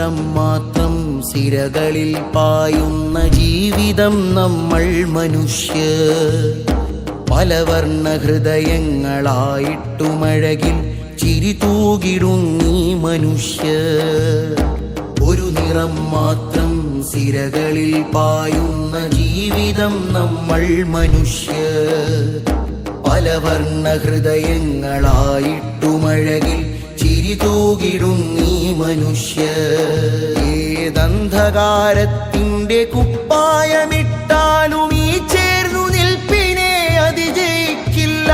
നിറം മാത്രം സിരകളിൽ പായുന്ന ജീവിതം നമ്മൾ മനുഷ്യർ. പലവർണ്ണ ഹൃദയങ്ങളായിട്ടുമഴകിൽ ചിരി തൂകിടുന്നീ മനുഷ്യർ. ഒരു നിറം മാത്രം സിരകളിൽ പായുന്ന ജീവിതം നമ്മൾ മനുഷ്യർ. പലവർണ്ണ ഹൃദയങ്ങളായിട്ടുമഴകിൽ ചിരി തൂകിടുന്നീ മനുഷ്യർ. ഏതന്ധകാരത്തിൻ്റെ കുപ്പായമിട്ടാലും ഈ ചേർന്നു നിൽപ്പിനെ അതിജയിക്കില്ല.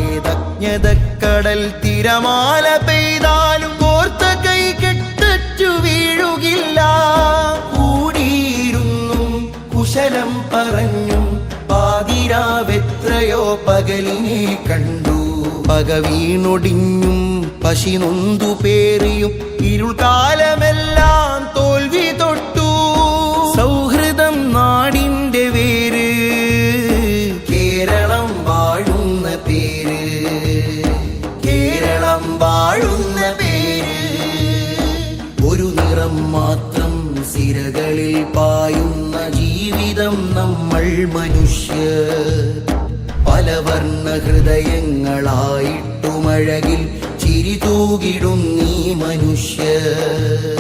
ഏതജ്ഞതക്കടൽ തിരമാല പെയ്താലും കോർത്ത കൈ കെട്ടറ്റു വീഴുകില്ല. കൂടിയിരുന്നും കുശലം പറഞ്ഞും പാതിരാവെത്രയോ പകലിനെ കണ്ടു. പക വീണൊടിഞ്ഞും പശി നൊന്തു പേറിയും ഇരുൾക്കാലമെല്ലാം തോൽവി തൊട്ടു. സൗഹൃദം നാടിൻ്റെ വേര്, കേരളം വാഴുന്ന പേര്, കേരളം വാഴുന്ന പേര്. ഒരു നിറം മാത്രം സിരകളിൽ പായുന്ന ജീവിതം നമ്മൾ മനുഷ്യർ. പലവർണ്ണ ഹൃദയങ്ങളായിട്ടുമഴകിൽ ചിരി തൂകിടുന്നീ മനുഷ്യർ.